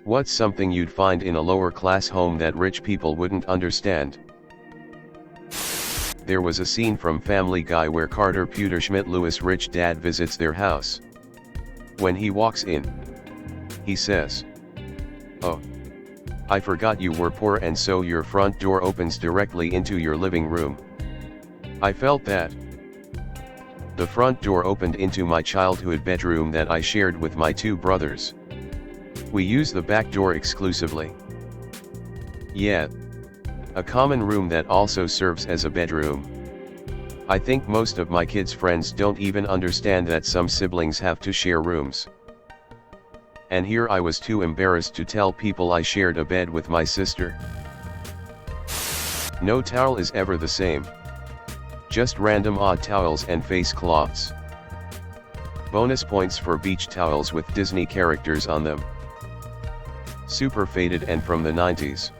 What's something you'd find in a lower class home that rich people wouldn't understand? There was a scene from Family Guy where Carter Schmidt Lewis' rich dad visits their house. When he walks in, he says, "Oh, I forgot you were poor, and so your front door opens directly into your living room." I felt that. The front door opened into my childhood bedroom that I shared with my two brothers. We use the back door exclusively. Yeah. A common room that also serves as a bedroom. I think most of my kids' friends don't even understand that some siblings have to share rooms. And here I was too embarrassed to tell people I shared a bed with my sister. No towel is ever the same. Just random odd towels and face cloths. Bonus points for beach towels with Disney characters on them. Super faded and from the 90s.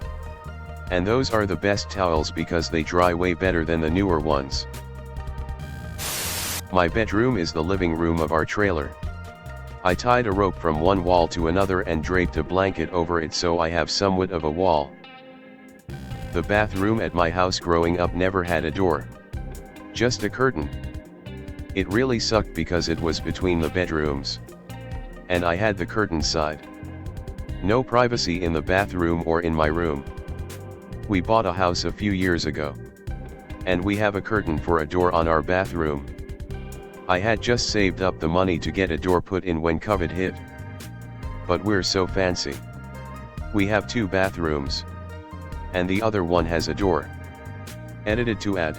And those are the best towels because they dry way better than the newer ones. My bedroom is the living room of our trailer. I tied a rope from one wall to another and draped a blanket over it so I have somewhat of a wall. The bathroom at my house growing up never had a door. Just a curtain. It really sucked because it was between the bedrooms. And I had the curtain side. No privacy in the bathroom or in my room. We bought a house a few years ago. And we have a curtain for a door on our bathroom. I had just saved up the money to get a door put in when COVID hit. But we're so fancy. We have 2 bathrooms. And the other one has a door. Edited to add.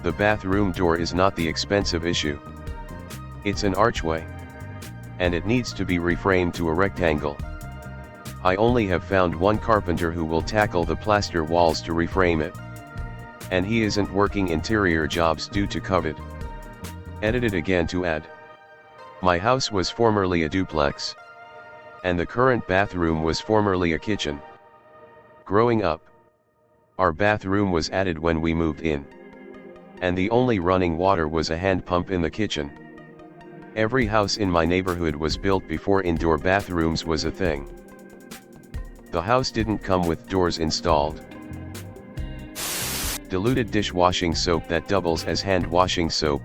The bathroom door is not the expensive issue. It's an archway. And it needs to be reframed to a rectangle. I only have found one carpenter who will tackle the plaster walls to reframe it. And he isn't working interior jobs due to COVID. Edited again to add. My house was formerly a duplex. And the current bathroom was formerly a kitchen. Growing up, our bathroom was added when we moved in. And the only running water was a hand pump in the kitchen. Every house in my neighborhood was built before indoor bathrooms was a thing. The house didn't come with doors installed. Diluted dishwashing soap that doubles as hand washing soap.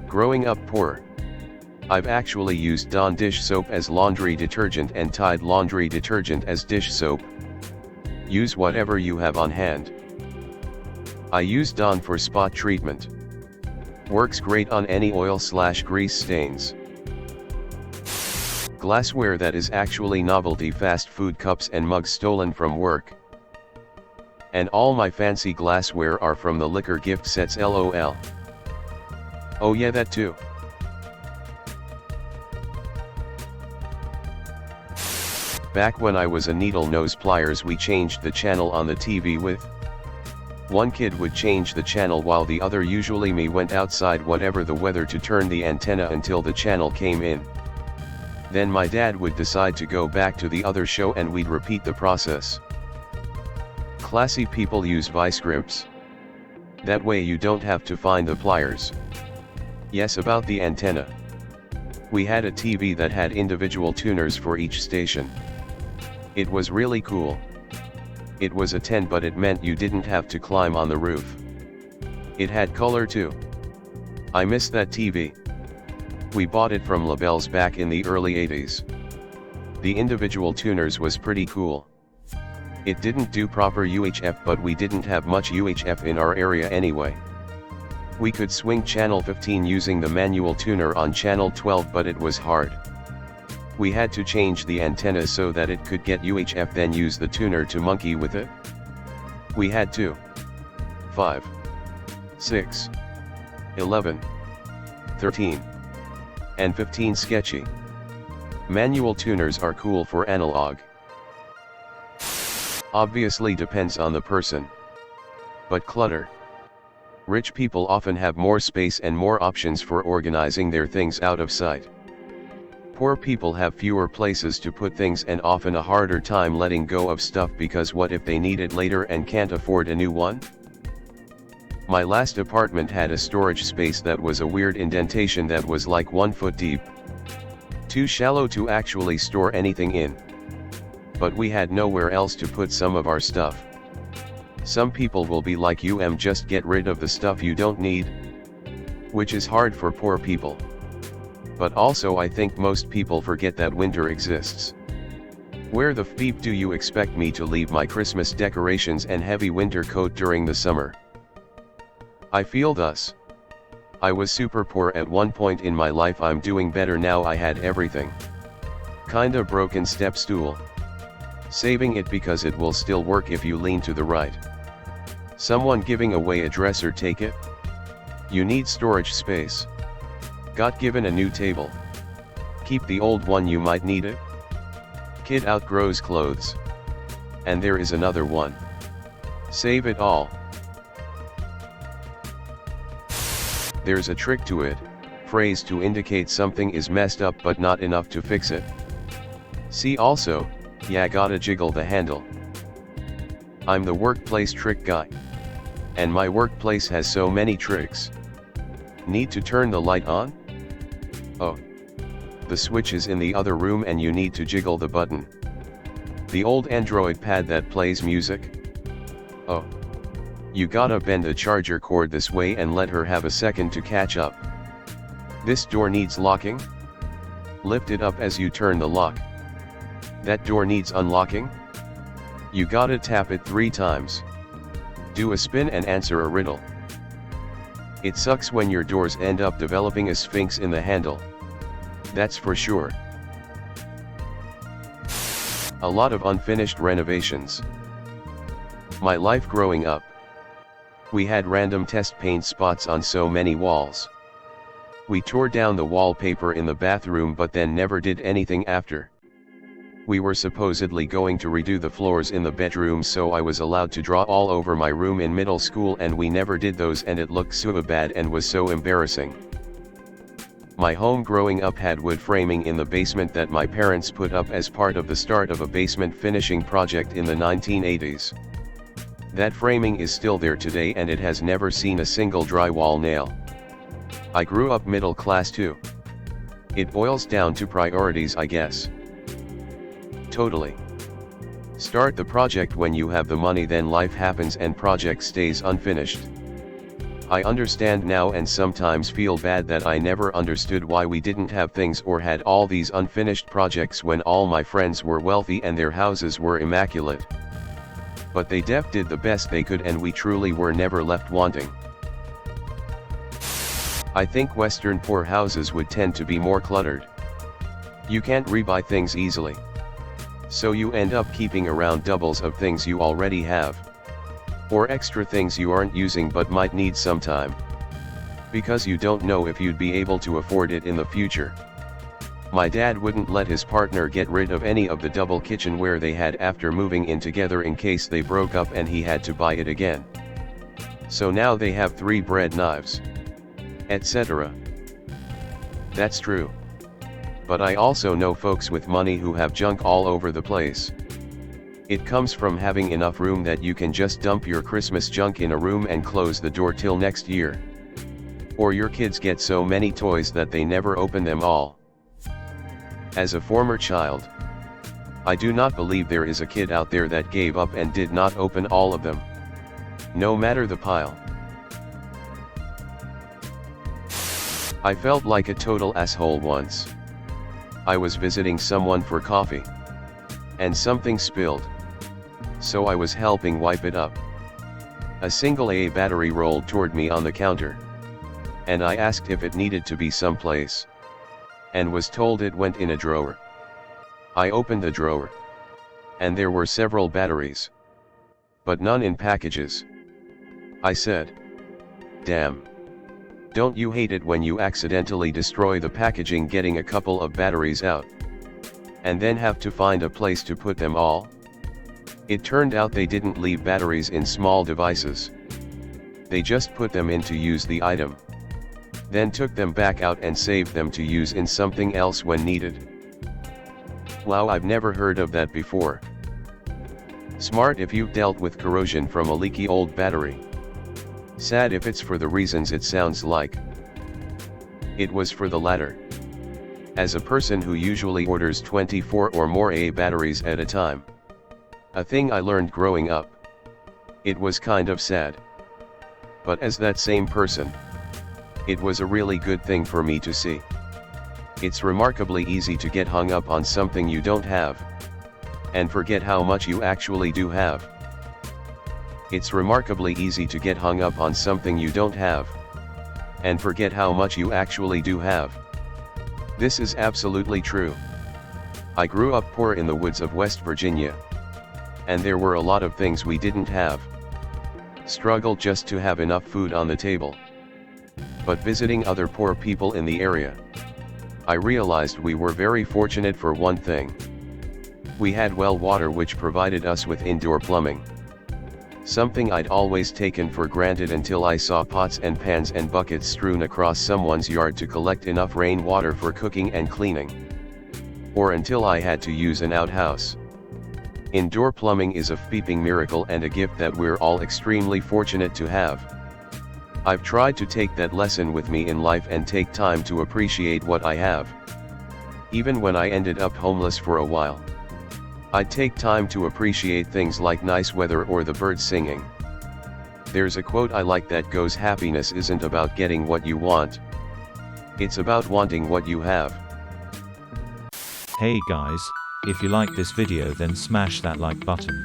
Growing up poor, I've actually used Dawn dish soap as laundry detergent and Tide laundry detergent as dish soap. Use whatever you have on hand. I use Dawn for spot treatment. Works great on any oil/grease stains. Glassware that is actually novelty fast food cups and mugs stolen from work. And all my fancy glassware are from the liquor gift sets LOL. Oh yeah, that too. Back when I was a needle nose pliers, we changed the channel on the TV with. One kid would change the channel while the other, usually me, went outside whatever the weather to turn the antenna until the channel came in. Then my dad would decide to go back to the other show and we'd repeat the process. Classy people use vice grips. That way you don't have to find the pliers. Yes, about the antenna. We had a TV that had individual tuners for each station. It was really cool. It was a 10, but it meant you didn't have to climb on the roof. It had color too. I miss that TV. We bought it from LaBelle's back in the early 80s. The individual tuners was pretty cool. It didn't do proper UHF, but we didn't have much UHF in our area anyway. We could swing channel 15 using the manual tuner on channel 12, but it was hard. We had to change the antenna so that it could get UHF, then use the tuner to monkey with it. We had 2, 5, 6, 11, 13, and 15 sketchy. Manual tuners are cool for analog. Obviously depends on the person. But clutter. Rich people often have more space and more options for organizing their things out of sight. Poor people have fewer places to put things and often a harder time letting go of stuff because what if they need it later and can't afford a new one? My last apartment had a storage space that was a weird indentation that was like 1 foot deep. Too shallow to actually store anything in. But we had nowhere else to put some of our stuff. Some people will be like just get rid of the stuff you don't need. Which is hard for poor people. But also I think most people forget that winter exists. Where the f*** do you expect me to leave my Christmas decorations and heavy winter coat during the summer? I feel thus. I was super poor at one point in my life. I'm doing better now. I had everything. Kinda broken step stool. Saving it because it will still work if you lean to the right. Someone giving away a dresser, take it? You need storage space. Got given a new table. Keep the old one, you might need it. Kid outgrows clothes. And there is another one. Save it all. There's a trick to it, phrase to indicate something is messed up but not enough to fix it. See also, yeah, gotta jiggle the handle. I'm the workplace trick guy. And my workplace has so many tricks. Need to turn the light on? Oh. The switch is in the other room and you need to jiggle the button. The old Android pad that plays music? Oh. You gotta bend the charger cord this way and let her have a second to catch up. This door needs locking? Lift it up as you turn the lock. That door needs unlocking? You gotta tap it 3 times. Do a spin and answer a riddle. It sucks when your doors end up developing a sphinx in the handle. That's for sure. A lot of unfinished renovations. My life growing up. We had random test paint spots on so many walls. We tore down the wallpaper in the bathroom but then never did anything after. We were supposedly going to redo the floors in the bedrooms, so I was allowed to draw all over my room in middle school, and we never did those and it looked so bad and was so embarrassing. My home growing up had wood framing in the basement that my parents put up as part of the start of a basement finishing project in the 1980s. That framing is still there today and it has never seen a single drywall nail. I grew up middle class too. It boils down to priorities, I guess. Totally. Start the project when you have the money, then life happens and project stays unfinished. I understand now and sometimes feel bad that I never understood why we didn't have things or had all these unfinished projects when all my friends were wealthy and their houses were immaculate. But they did the best they could and we truly were never left wanting. I think Western poor houses would tend to be more cluttered. You can't rebuy things easily. So you end up keeping around doubles of things you already have. Or extra things you aren't using but might need sometime. Because you don't know if you'd be able to afford it in the future. My dad wouldn't let his partner get rid of any of the double kitchenware they had after moving in together in case they broke up and he had to buy it again. So now they have 3 bread knives. Etc. That's true. But I also know folks with money who have junk all over the place. It comes from having enough room that you can just dump your Christmas junk in a room and close the door till next year. Or your kids get so many toys that they never open them all. As a former child, I do not believe there is a kid out there that gave up and did not open all of them. No matter the pile. I felt like a total asshole once. I was visiting someone for coffee. And something spilled. So I was helping wipe it up. A single AA battery rolled toward me on the counter. And I asked if it needed to be someplace. And was told it went in a drawer. I opened the drawer. And there were several batteries. But none in packages. I said, "Damn. Don't you hate it when you accidentally destroy the packaging getting a couple of batteries out? And then have to find a place to put them all?" It turned out they didn't leave batteries in small devices. They just put them in to use the item. Then took them back out and saved them to use in something else when needed. Wow, I've never heard of that before. Smart if you've dealt with corrosion from a leaky old battery. Sad if it's for the reasons it sounds like. It was for the latter. as a person who usually orders 24 or more AA batteries at a time. A thing I learned growing up. It was kind of sad. But as that same person, it was a really good thing for me to see. It's remarkably easy to get hung up on something you don't have, and forget how much you actually do have. It's remarkably easy to get hung up on something you don't have, and forget how much you actually do have. This is absolutely true. I grew up poor in the woods of West Virginia, and there were a lot of things we didn't have. Struggled just to have enough food on the table. But visiting other poor people in the area, I realized we were very fortunate for one thing. We had well water which provided us with indoor plumbing. Something I'd always taken for granted until I saw pots and pans and buckets strewn across someone's yard to collect enough rainwater for cooking and cleaning. Or until I had to use an outhouse. Indoor plumbing is a peeping miracle and a gift that we're all extremely fortunate to have. I've tried to take that lesson with me in life and take time to appreciate what I have. Even when I ended up homeless for a while, I'd take time to appreciate things like nice weather or the birds singing. There's a quote I like that goes, "Happiness isn't about getting what you want. It's about wanting what you have." Hey guys, if you like this video then smash that like button.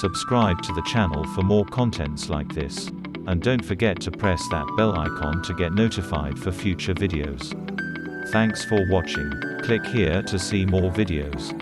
Subscribe to the channel for more contents like this. And don't forget to press that bell icon to get notified for future videos. Thanks for watching. Click here to see more videos.